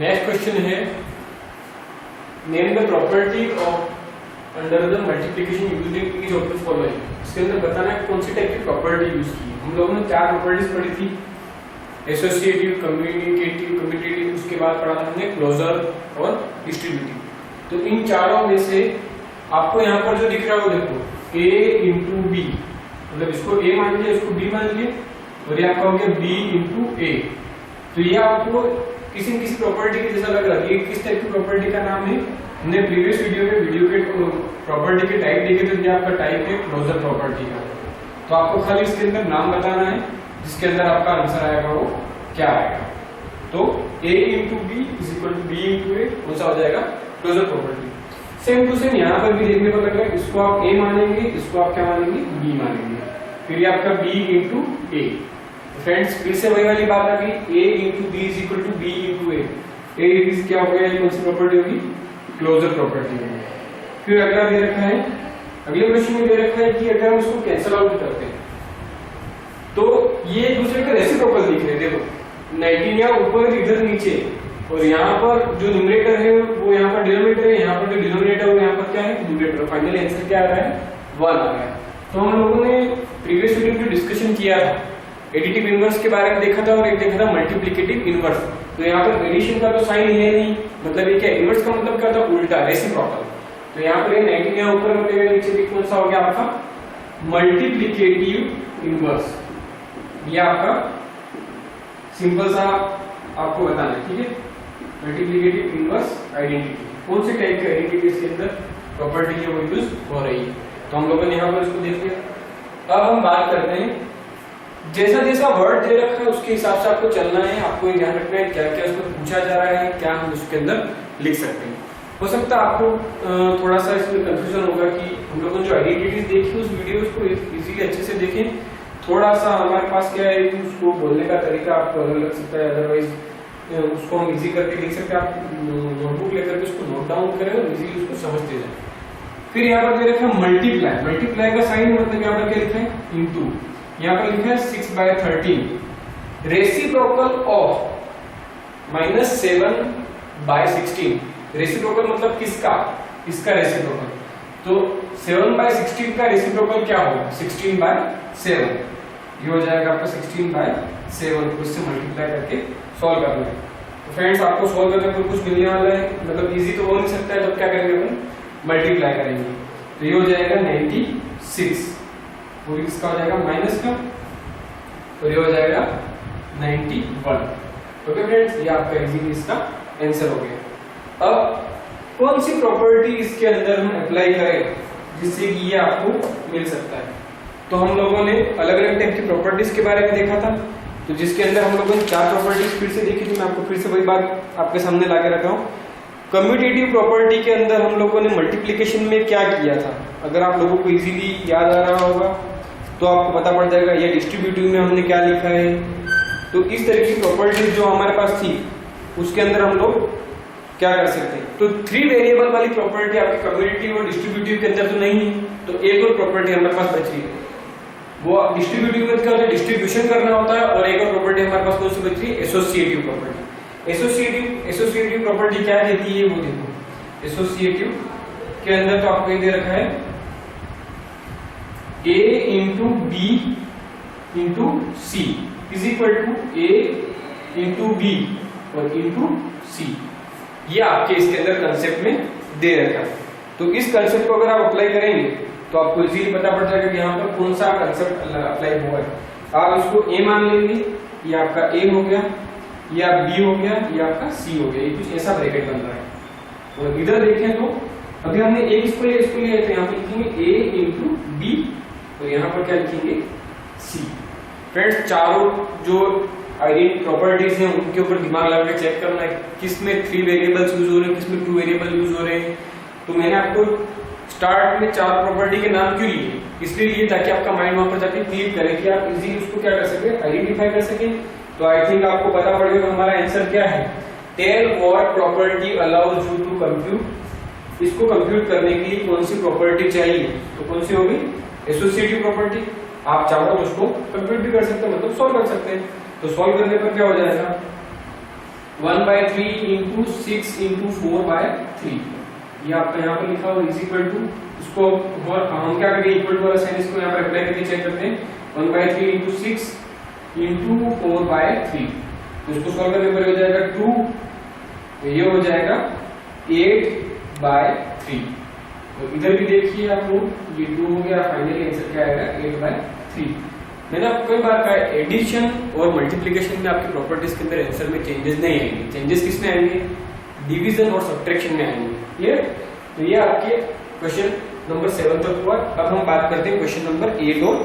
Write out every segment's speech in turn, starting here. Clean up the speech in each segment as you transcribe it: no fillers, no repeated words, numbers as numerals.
Next question है name the property of under the multiplication used in each of the following. इसके अंदर बताना है कौन सी टाइप की प्रॉपर्टी यूज की है। हम लोगों ने चार प्रॉपर्टीज पढ़ी थी, एसोसिएटिव, कम्युनिकेटिव, कम्यूटेटिव, उसके बाद पढ़ा था हमने क्लोजर और डिस्ट्रीब्यूटिव। तो इन चारों में से आपको यहाँ पर जो दिख रहा है वो देखो a इंटू बी, मतलब इसको a मान लिया, इसको b मान लिया और ये आपका हो गया b इंटू ए। तो ये आपको किसी न किसी प्रॉपर्टी के जैसा लग रहा है। ये किस टाइप की प्रॉपर्टी का नाम है? हमने प्रीवियस वीडियो में वीडियो के प्रॉपर्टी के टाइप देखे थे, ये आपका टाइप है क्लोजर प्रॉपर्टी का। तो आपको खाली इसके अंदर नाम बताना है, जिसके अंदर आपका आंसर आएगा वो क्या आएगा। तो a into B is equal to B into A, कौन सा हो जाएगा? Closure property. Same to same यहाँ पर भी देखने को लग रहा है, इसको आप a मानेंगे, इसको आप क्या मानेंगे? b मानेंगे। फिर ये आपका b इंटू ए। फ्रेंड्स फिर से वही वाली बात आ गई, a into B is equal to B into A. A क्या हो गया? कौन सी प्रॉपर्टी होगी? क्लोजर प्रॉपर्टी होगी। फिर अगला दे रखा है, अगले क्वेश्चन में दे रखा है कि अगर हम उसको कैंसिल आउट करते हैं तो ये एक दूसरे के रेसिप्रोकल दिख रहे हैं। देखो 19 यहाँ ऊपर, इधर नीचे, और यहाँ पर जो न्यूमरेटर है वो यहाँ पर डिनोमिनेटर है, यहाँ पर जो डिनोमिनेटर है यहाँ पर क्या है? न्यूमरेटर। फाइनल आंसर क्या आ रहा है? 1 आ रहा है। तो हम लोगों ने प्रीवियस वीडियो में डिस्कशन किया था, एडिटिव इनवर्स के बारे में देखा था और एक देखा था मल्टीप्लिकेटिव इनवर्स। तो यहाँ पर एडिशन का तो साइन है नहीं, मतलब ये क्या? इनवर्स का मतलब क्या था? उल्टा, रेसिप्रोकल। तो यहाँ पर 19 यहाँ ऊपर होते हुए नीचे भी कौन सा हो गया आपका? Multiplicative inverse. ये आपका सिंपल सा आपको बताना है, ठीक है? मल्टीप्लिकेटिव इनवर्स आइडेंटिटी, कौन से टाइप की आइडेंटिटी इसके अंदर प्रॉपर्टी है वो यूज हो रही है। तो हम लोगों ने यहाँ पर इसको देख लिया। अब हम बात करते हैं, जैसा जैसा वर्ड दे रखा है उसके हिसाब से आपको चलना है। आपको ये ध्यान रखना है क्या क्या उसमें पूछा जा रहा है, क्या हम उसके अंदर लिख सकते हैं। हो सकता है आपको थोड़ा सा इसमें कंफ्यूजन होगा कि हम लोगों ने जो आइडेंटिटीज देखी उस वीडियो को इजीली अच्छे से देखें। थोड़ा सा हमारे पास क्या है कि उसको बोलने का तरीका आपको अलग लग सकता है, अदरवाइज उसको हम इजी करके लिख सकते हैं। आप नोटबुक लेकर के उसको नोट डाउन करें और इजीली उसको समझते जाए। फिर यहाँ पर दे रखा है मल्टीप्लाई। मल्टीप्लाई का साइन मतलब यहाँ पर क्या लिखा है? इंटू। यहाँ पर लिखा है 6/13 रेसिप्रोकल ऑफ -7/16। रेसिप्रोकल मतलब किसका? इसका रेसिप्रोकल। तो 7/16 का रेसिप्रोकल क्या होगा? 16/7। ये हो जाएगा आपका 16/7 को इससे मल्टीप्लाई करके सॉल्व करना है। तो फ्रेंड्स आपको सॉल्व करने पर कुछ मिलने वाला है, मतलब इजी तो हो नहीं सकता है, तब क्या करेंगे अपन? मल्टीप्लाई करेंगे। तो ये हो जाएगा 96, पूरी किसका हो जाएगा? माइनस का, और ये हो जाएगा 91। ओके फ्रेंड्स, ये आपका इजीली इसका आंसर हो गया। अब कौन सी प्रॉपर्टी इसके अंदर हम अप्लाई करें जिससे कि ये आपको मिल सकता है? तो हम लोगों ने अलग अलग टाइप की प्रॉपर्टीज के बारे में देखा था, तो जिसके अंदर हम लोगों ने 4 प्रॉपर्टीज फिर से देखी थी। मैं आपको फिर से वही बात आपके सामने लाके रखा हूँ। कम्यूटेटिव प्रॉपर्टी के अंदर हम लोगों ने मल्टीप्लिकेशन में क्या किया था, अगर आप लोगों को इजीली याद आ रहा होगा तो आपको पता पड़ जाएगा। ये डिस्ट्रीब्यूटिव में हमने क्या लिखा है। तो इस तरह की प्रॉपर्टीज जो हमारे पास थी उसके अंदर हम लोग क्या कर सकते हैं। तो 3 वेरिएबल वाली प्रॉपर्टी आपकी कम्यूटेटिव और डिस्ट्रीब्यूटिव के अंदर तो नहीं है, तो एक और प्रॉपर्टी हमारे पास बची है। वो डिस्ट्रीब्यूटिव में क्या होता है? डिस्ट्रीब्यूशन करना होता है। और एक और प्रॉपर्टी हमारे पास कौन सी बची है? Associative property. एसोसिएटिव प्रॉपर्टी क्या कहती है वो देखो। एसोसिएटिव के अंदर तो आपको ये दे रखा है a into B into C is equal to a into B और इंटू सी। ये आपके इसके अंदर कंसेप्ट में दे रखा है। तो इस कंसेप्ट को अगर आप अप्लाई करेंगे तो आपको इजीली पता पड़ जाएगा कि यहाँ पर कौन सा कंसेप्ट अप्लाई हुआ है। आप इसको a मान लेंगे, ये आपका a हो गया, ये आप b हो गया, ये आपका c हो गया। ये कुछ ऐसा ब्रैकेट बन रहा है। और इधर देखें तो अभी हमने a इसको लिया तो यहाँ पे लिखेंगे a इंटू बी और यहाँ पर क्या लिखेंगे? c। फ्रेंड्स चारों जो आइडेंटिटी प्रॉपर्टीज हैं उनके ऊपर दिमाग लगा के चेक करना है किस में 3 वेरिएबल्स यूज हो रहे हैं, किस में 2 वेरिएबल यूज हो रहे हैं। तो मैंने आपको स्टार्ट में 4 प्रॉपर्टी के नाम क्यों लिए? इसलिए लिए ताकि आपका माइंड वहां पर जाके क्लिक करे कि आप इजीली उसको क्या कर सके? आइडेंटिफाई कर सके। तो आई थिंक आपको पता पड़ गया हमारा आंसर क्या है। Tell what property allows you to compute. इसको कंप्यूट करने के लिए कौन सी प्रॉपर्टी चाहिए? तो कौन सी होगी? Associative property. आप चाहो तो उसको कंप्यूट भी कर सकते हैं, मतलब सॉल्व कर सकते हैं। तो सॉल्व करने पर क्या हो जाएगा? 1/3 इंटू 6 इंटू 4/3, ये आपका यहाँ पर लिखा हुआ इज इक्वल टू, इसको और हम क्या करेंगे इक्वल टू वाला साइन इसको यहाँ पर अप्लाई करके चेक करते हैं। 1/3 इंटू 6 इंटू 4/3, तो इसको सॉल्व करने पर हो जाएगा 2, तो ये हो जाएगा 8/3। तो इधर भी देखिए आप लोग, ये 2 हो गया, फाइनली आंसर क्या आएगा 8/3। मैंने आपको कई बार कहा एडिशन और मल्टीप्लिकेशन में आपकी प्रॉपर्टीज के अंदर आंसर में चेंजेस नहीं आएंगे। चेंजेस किस में आएंगे? डिवीजन और सब्ट्रैक्शन में आएंगे। क्लियर? तो ये आपके क्वेश्चन नंबर 7 तक हुआ। अब हम बात करते हैं क्वेश्चन नंबर 8 और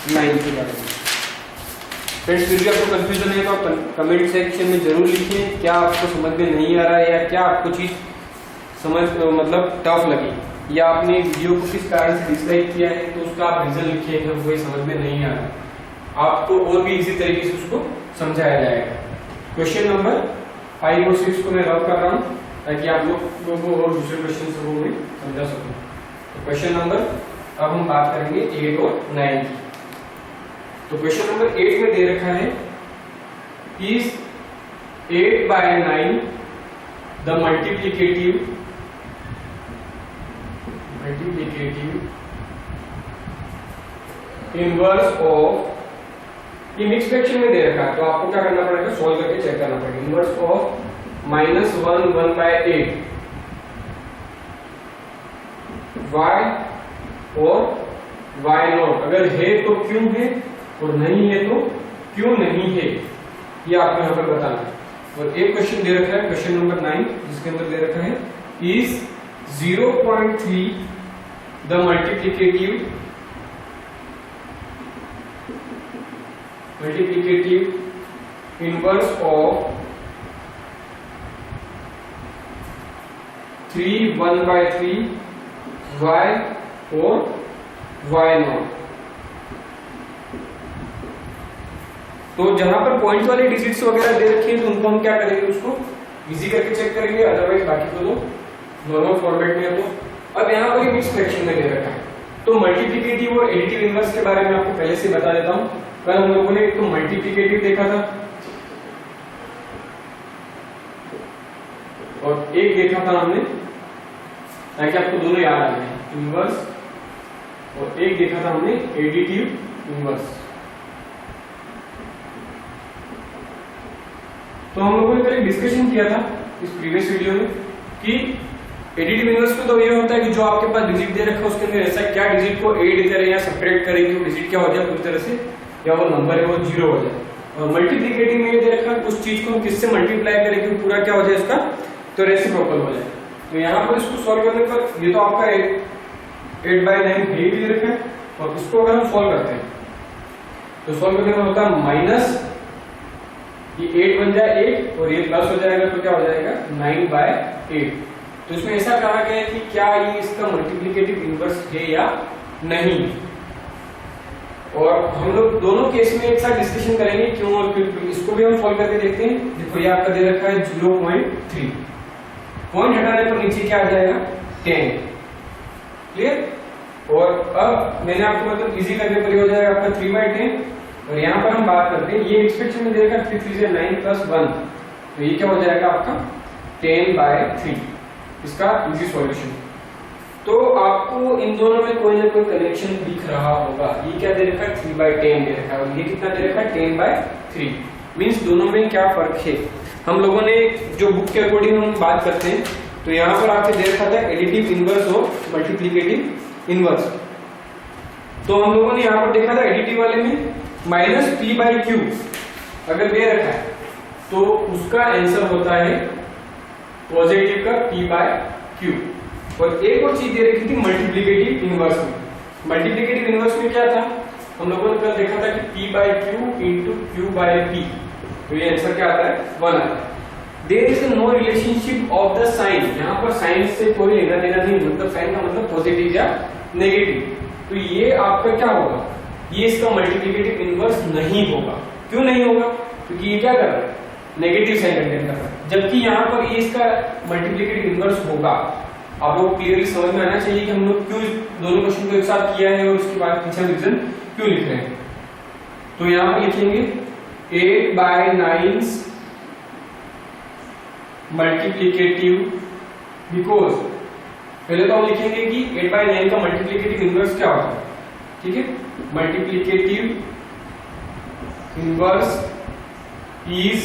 9 के बारे में। फ्रेंड्स, फिर भी आपको कंफ्यूजन है तो आप कमेंट सेक्शन में जरूर लिखें क्या आपको समझ में नहीं आ रहा है, या क्या आपको चीज समझ मतलब टफ लगी, या आपने वीडियो को किस कारण से डिसलाइक किया है, तो उसका आप रीजन लिखिए कि हमको ये समझ में नहीं आ रहा। आपको और भी इजी तरीके से उसको समझाया जाएगा। क्वेश्चन नंबर 5 और 6 को मैं रब कर रहा हूँ ताकि आप लोगों को और दूसरे क्वेश्चन को मैं समझा सकूं। तो क्वेश्चन नंबर, अब हम बात करेंगे 8 और 9 की। तो क्वेश्चन नंबर 8 में दे रखा है is 8/9 the multiplicative inverse of, ये मिक्स फ्रैक्शन में दे रखा है तो आपको क्या करना पड़ेगा, सॉल्व करके चेक करना पड़ेगा। इनवर्स ऑफ -1 1/8 y और y0, अगर है तो क्यों है और नहीं है तो क्यों नहीं है, ये आपको यहाँ पर बताना है। और एक क्वेश्चन दे रखा है क्वेश्चन नंबर 9, जिसके अंदर दे रखा है is 0.3 the multiplicative inverse of 3 1/3 y और y0। तो जहां पर पॉइंट वाले डिजिट्स वगैरह दे रखे हैं तो उनको हम क्या करेंगे, उसको इजी करके चेक करेंगे, अदरवाइज बाकी को तो नॉर्मल फॉर्मेट में है। तो अब यहाँ पर मिक्स फ्रैक्शन में दे रखा है, तो मल्टीप्लिकेटिव और एडिटिव इनवर्स के बारे में आपको पहले से बता देता हूं। कल हम लोगों ने एक तो मल्टीप्लिकेटिव देखा था और एक देखा था हमने, ताकि आपको दोनों याद आ जाए, इनवर्स, और एक देखा था हमने एडिटिव इनवर्स। तो हम लोगों ने पहले डिस्कशन किया था इस प्रीवियस वीडियो में कि एडिटिव इनवर्स में तो ये होता है कि जो आपके पास डिजिट दे रखा है उसके अंदर ऐसा क्या डिजिट को ऐड करे या सब्ट्रैक्ट करे कि वो डिजिट क्या हो जाए पूरी तरह से, या वो नंबर है वो 0 हो जाए। और मल्टीप्लिकेटिव में ये दे रखा है उस चीज को हम किससे मल्टीप्लाई करें कि पूरा क्या हो जाए उसका, तो रेसिप्रोकल हो जाए। तो यहाँ पर इसको सॉल्व करने पर ये तो आपका 8/9 दे रखा है, और इसको अगर हम सॉल्व करते हैं तो सॉल्व करने में होता है माइनस, ये 8 बन जाए 8 और ये प्लस हो जाएगा तो क्या हो जाएगा 9/8। तो इसमें ऐसा कहा गया है कि क्या ये इसका मल्टीप्लिकेटिव इनवर्स है या नहीं, और हम लोग दोनों केस में एक साथ डिस्कशन करेंगे क्यों, और फिर इसको भी हम सॉल्व करके देखते हैं। देखो ये आपका दे रखा है 0.3, पॉइंट हटाने पर नीचे क्या आ जाएगा 10। क्लियर? और अब मैंने आपको मतलब इजी करने पर हो जाएगा आपका 3/10, और यहाँ पर हम बात करते हैं ये एक्सपेक्शन में देखा 3 3 से 9 + 1, तो ये क्या हो जाएगा आपका 10/3, इसका इजी सॉल्यूशन। तो आपको इन दोनों में कोई ना कोई कनेक्शन दिख रहा होगा। ये क्या दे रखा है 3/10 दे रखा है, और ये कितना दे रखा है 10/3, मींस दोनों में क्या फर्क है। हम लोगों ने जो बुक के अकॉर्डिंग हम बात करते हैं तो यहाँ पर आपसे दे रखा था एडिटिव इनवर्स और मल्टीप्लिकेटिव इनवर्स। तो हम लोगों ने यहाँ पर देखा था एडिटिव वाले में -p/q अगर दे रखा है तो उसका आंसर होता है पॉजिटिव का p/q। और एक और चीज दे रखी थी मल्टीप्लिकेटिव इनवर्स में। मल्टीप्लिकेटिव इनवर्स में क्या था, हम लोगों ने कल देखा था कि p/q इंटू q/p, तो ये आंसर क्या आता है 1 आता है। There is no relationship of the sine, यहाँ पर साइन से कोई लेना देना नहीं, मतलब साइन का मतलब पॉजिटिव या नेगेटिव। तो ये आपका क्या होगा, ये इसका मल्टीप्लिकेटिव इनवर्स नहीं होगा। क्यों नहीं होगा, क्योंकि ये क्या कर रहा है नेगेटिव साइन कंटेन कर रहा है, जबकि यहाँ पर ये इसका मल्टीप्लिकेटिव इनवर्स होगा। आप लोग क्लियरली समझ में आना चाहिए कि हम लोग क्यों दोनों क्वेश्चन को एक साथ किया है और उसके बाद पीछे रीजन क्यों लिख रहे हैं। तो यहाँ पर लिखेंगे 8/9 मल्टीप्लीकेटिव, बिकॉज पहले तो हम लिखेंगे कि 8/9 का मल्टीप्लीकेटिव इनवर्स क्या होता है, ठीक है। Multiplicative inverse is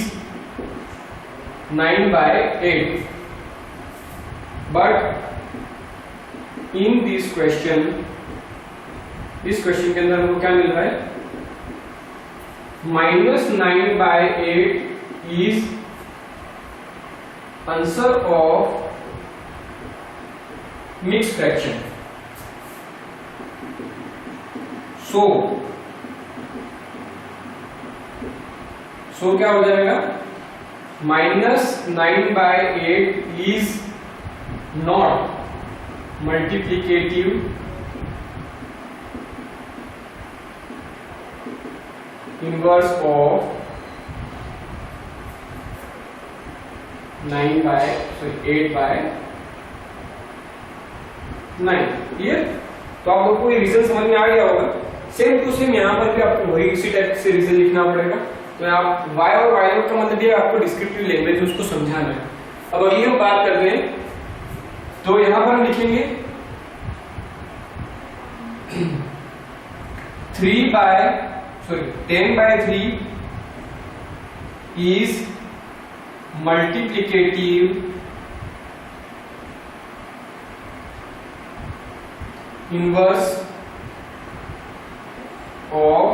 9/8, but in this question, इस क्वेश्चन के अंदर हमको क्या मिल रहा है, -9/8 is answer of mix fraction. So क्या हो जाएगा, -9/8 is not multiplicative inverse of 8/9। Clear? तो आप लोग को ये रीजन समझ में आ गया होगा। सेम टू सेम यहाँ पर भी आपको वही इसी टाइप से रीजन लिखना पड़ेगा। तो आप y और y नॉट का मतलब ये आपको डिस्क्रिप्टिव लैंग्वेज उसको समझाना है। अब अगली हम बात करते हैं, तो यहां पर हम लिखेंगे 10/3 is multiplicative inverse of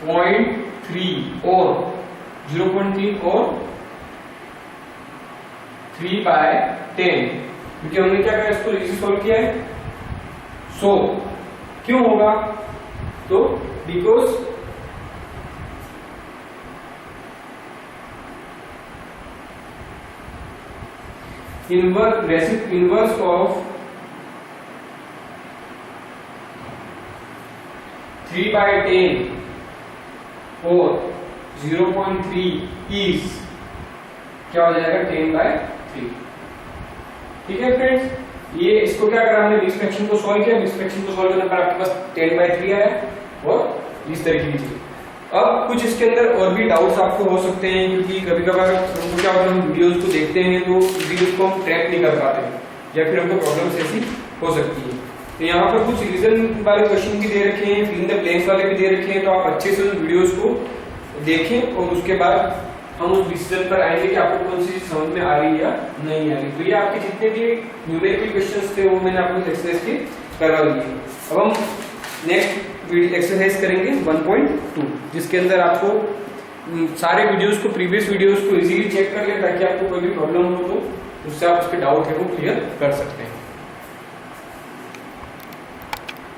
0.3 और 0.3 और 3/10, क्योंकि हमने क्या कहा, इसको इजी सॉल्व किया है। सो क्यों होगा, तो बिकॉज इनवर्स ऑफ 3/10 और 0.3 इज क्या हो जाएगा, 10/3। ठीक है फ्रेंड्स, ये इसको क्या करा हमने, मिक्स फ्रैक्शन को सॉल्व किया। मिक्स फ्रैक्शन को सॉल्व करने पर आपके पास 10/3 आया और इस तरीके की चीज। अब कुछ इसके अंदर और भी डाउट्स आपको हो सकते हैं, क्योंकि कभी कभार हमको क्या होता है, हम वीडियोस को देखते हैं तो वीडियोस को हम ट्रैक नहीं कर पाते हैं, या फिर हमको प्रॉब्लम्स ऐसी हो सकती है। तो यहाँ पर कुछ रीजन वाले क्वेश्चन भी दे रखे हैं, फिल इन द ब्लैंक्स वाले भी दे रखे हैं। तो आप अच्छे से उन वीडियोस को देखें और उसके बाद हम उस डिसीजन पर आएंगे कि आपको कौन सी चीज समझ में आ रही है या नहीं आ रही। तो ये आपके जितने भी न्यूमेरिकल क्वेश्चंस थे वो मैंने आपको एक्सरसाइज के करवा दिए। अब हम नेक्स्ट एक्सरसाइज करेंगे 1.2, जिसके अंदर आपको सारे वीडियोस को, प्रीवियस वीडियोस को इजीली चेक कर लें, ताकि आपको कोई भी प्रॉब्लम हो तो उससे आप उसके डाउट है वो क्लियर कर सकते हैं।